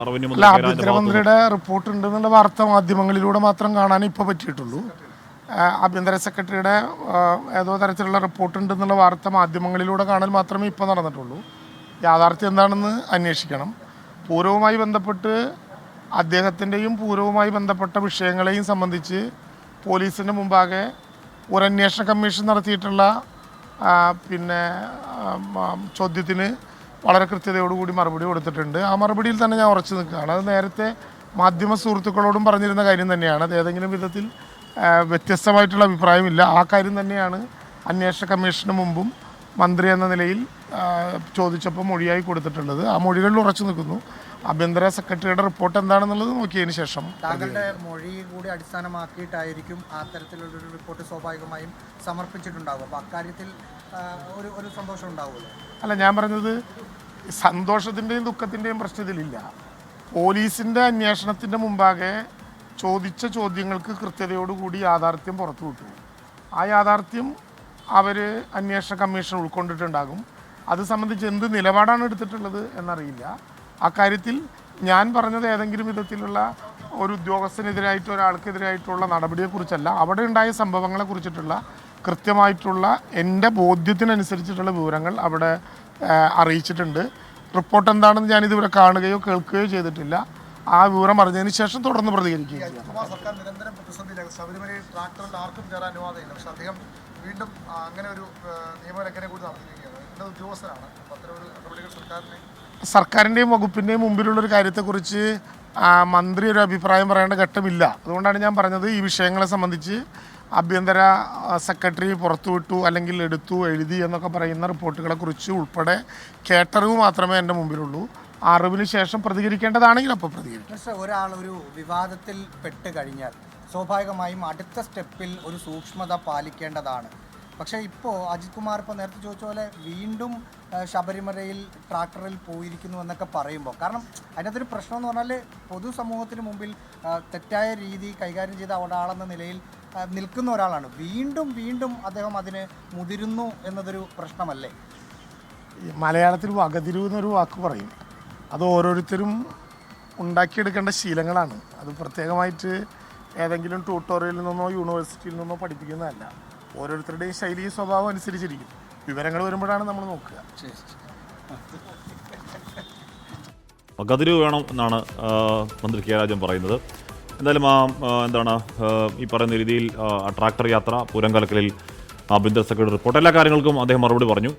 അല്ല, ആഭ്യന്തരമന്ത്രിയുടെ റിപ്പോർട്ട് ഉണ്ടെന്നുള്ള വാർത്ത മാധ്യമങ്ങളിലൂടെ മാത്രം കാണാൻ ഇപ്പോൾ പറ്റിയിട്ടുള്ളൂ. ആഭ്യന്തര സെക്രട്ടറിയുടെ ഏതോ തരത്തിലുള്ള റിപ്പോർട്ട് ഉണ്ടെന്നുള്ള വാർത്ത മാധ്യമങ്ങളിലൂടെ കാണൽ മാത്രമേ ഇപ്പോൾ നടന്നിട്ടുള്ളൂ. യാഥാർത്ഥ്യം എന്താണെന്ന് അന്വേഷിക്കണം. പൂരവുമായി ബന്ധപ്പെട്ട് അദ്ദേഹത്തിൻ്റെയും പൂരവുമായി ബന്ധപ്പെട്ട വിഷയങ്ങളെയും സംബന്ധിച്ച് പോലീസിൻ്റെ മുമ്പാകെ ഒരു അന്വേഷണ കമ്മീഷൻ നടത്തിയിട്ടുള്ള ചോദ്യത്തിന് വളരെ കൃത്യതയോടുകൂടി മറുപടി കൊടുത്തിട്ടുണ്ട്. ആ മറുപടിയിൽ തന്നെ ഞാൻ ഉറച്ചു നിൽക്കുകയാണ്. അത് നേരത്തെ മാധ്യമ സുഹൃത്തുക്കളോടും പറഞ്ഞിരുന്ന കാര്യം തന്നെയാണ്. അത് ഏതെങ്കിലും വിധത്തിൽ വ്യത്യസ്തമായിട്ടുള്ള അഭിപ്രായമില്ല. ആ കാര്യം തന്നെയാണ് അന്വേഷണ കമ്മീഷന് മുമ്പും മന്ത്രി എന്ന നിലയിൽ ചോദിച്ചപ്പോൾ മൊഴിയായി കൊടുത്തിട്ടുള്ളത്. ആ മൊഴികളിൽ ഉറച്ചു നിൽക്കുന്നു. ആഭ്യന്തര സെക്രട്ടറിയുടെ റിപ്പോർട്ട് എന്താണെന്നുള്ളത് നോക്കിയതിന് ശേഷം താങ്കളുടെ മൊഴി കൂടി അടിസ്ഥാനമാക്കിയിട്ടായിരിക്കും ആ തരത്തിലുള്ളൊരു റിപ്പോർട്ട് സ്വാഭാവികമായും സമർപ്പിച്ചിട്ടുണ്ടാകും. അപ്പോൾ അക്കാര്യത്തിൽ ഒരു സന്തോഷം ഉണ്ടാവുമല്ലോ. അല്ല, ഞാൻ പറഞ്ഞത് സന്തോഷത്തിൻ്റെയും ദുഃഖത്തിൻ്റെയും പ്രശ്നത്തിലില്ല. പോലീസിൻ്റെ അന്വേഷണത്തിൻ്റെ മുമ്പാകെ ചോദിച്ച ചോദ്യങ്ങൾക്ക് കൃത്യതയോടുകൂടി യാഥാർത്ഥ്യം പുറത്തു വിട്ടു. ആ യാഥാർത്ഥ്യം അവർ അന്വേഷണ കമ്മീഷൻ ഉൾക്കൊണ്ടിട്ടുണ്ടാകും. അത് സംബന്ധിച്ച് എന്ത് നിലപാടാണ് എടുത്തിട്ടുള്ളത് എന്നറിയില്ല. അക്കാര്യത്തിൽ ഞാൻ പറഞ്ഞത് ഏതെങ്കിലും വിധത്തിലുള്ള ഒരു ഉദ്യോഗസ്ഥനെതിരായിട്ടോ ഒരാൾക്കെതിരായിട്ടുള്ള നടപടിയെക്കുറിച്ചല്ല. അവിടെ ഉണ്ടായ സംഭവങ്ങളെക്കുറിച്ചിട്ടുള്ള കൃത്യമായിട്ടുള്ള എൻ്റെ ബോധ്യത്തിനനുസരിച്ചിട്ടുള്ള വിവരങ്ങൾ അവിടെ അറിയിച്ചിട്ടുണ്ട്. റിപ്പോർട്ട് എന്താണെന്ന് ഞാനിതുവരെ കാണുകയോ കേൾക്കുകയോ ചെയ്തിട്ടില്ല. ആ വിവരം അറിഞ്ഞതിന് ശേഷം തുടർന്ന് പ്രതികരിക്കുകയും ചെയ്യും. സർക്കാർ നിരന്തരം പ്രതിസന്ധിയിലാണ്. ശബരിമലയിൽ ട്രാക്ടറിൽ ആർക്കും കയറാൻ അനുവാദമില്ല. പക്ഷെ അദ്ദേഹം വീണ്ടും അങ്ങനെ ഒരു നിയമലംഘനം കൂടി നടത്തിയിരിക്കുകയാണ്. ഉന്നത ഉദ്യോഗസ്ഥരാണ്. അത്തരം ഒരു നടപടികൾ സർക്കാരിൻ്റെയും വകുപ്പിൻ്റെയും മുമ്പിലുള്ളൊരു കാര്യത്തെക്കുറിച്ച് മന്ത്രി ഒരു അഭിപ്രായം പറയേണ്ട ഘട്ടമില്ല. അതുകൊണ്ടാണ് ഞാൻ പറഞ്ഞത് ഈ വിഷയങ്ങളെ സംബന്ധിച്ച് ആഭ്യന്തര സെക്രട്ടറി പുറത്തുവിട്ടു അല്ലെങ്കിൽ എടുത്തു എഴുതി എന്നൊക്കെ പറയുന്ന റിപ്പോർട്ടുകളെ കുറിച്ച് ഉൾപ്പെടെ കേട്ടറിവ് മാത്രമേ എൻ്റെ മുമ്പിലുള്ളൂ. അറിവിന് ശേഷം പ്രതികരിക്കേണ്ടതാണെങ്കിൽ അപ്പോൾ പ്രതികരിക്കും. ഒരാൾ ഒരു വിവാദത്തിൽ പെട്ട് കഴിഞ്ഞാൽ സ്വാഭാവികമായും അടുത്ത സ്റ്റെപ്പിൽ ഒരു സൂക്ഷ്മത പാലിക്കേണ്ടതാണ്. പക്ഷേ ഇപ്പോൾ അജിത് കുമാർ ഇപ്പോൾ നേരത്തെ ചോദിച്ച പോലെ വീണ്ടും ശബരിമലയിൽ ട്രാക്ടറിൽ പോയിരിക്കുന്നു എന്നൊക്കെ പറയുമ്പോൾ, കാരണം അതിനകത്തൊരു പ്രശ്നം എന്ന് പറഞ്ഞാൽ പൊതുസമൂഹത്തിന് മുമ്പിൽ തെറ്റായ രീതി കൈകാര്യം ചെയ്ത ഒരാളെന്ന നിലയിൽ നിൽക്കുന്ന ഒരാളാണ്. വീണ്ടും വീണ്ടും അദ്ദേഹം അതിന് മുതിരുന്നു എന്നതൊരു പ്രശ്നമല്ലേ? മലയാളത്തിൽ വകതിരിവ് എന്നൊരു വാക്ക് പറയും. അത് ഓരോരുത്തരും ഉണ്ടാക്കിയെടുക്കേണ്ട ശീലങ്ങളാണ്. അത് പ്രത്യേകമായിട്ട് ഏതെങ്കിലും ട്യൂട്ടോറിയലിൽ നിന്നോ യൂണിവേഴ്സിറ്റിയിൽ നിന്നോ പഠിപ്പിക്കുന്നതല്ല. ഓരോരുത്തരുടെയും ശൈലി സ്വഭാവം അനുസരിച്ചിരിക്കും. വിവരങ്ങൾ വരുമ്പോഴാണ് നമ്മൾ നോക്കുക. വകതിരിവ് വേണം എന്നാണ് മന്ത്രി കെ രാജൻ പറയുന്നത്. എന്തായാലും ഈ പറയുന്ന രീതിയിൽ ട്രാക്ടർ യാത്ര, പൂരം കലക്കലിൽ ആഭ്യന്തര സെക്രട്ടറി റിപ്പോർട്ട്, എല്ലാ കാര്യങ്ങൾക്കും അദ്ദേഹം മറുപടി പറഞ്ഞു.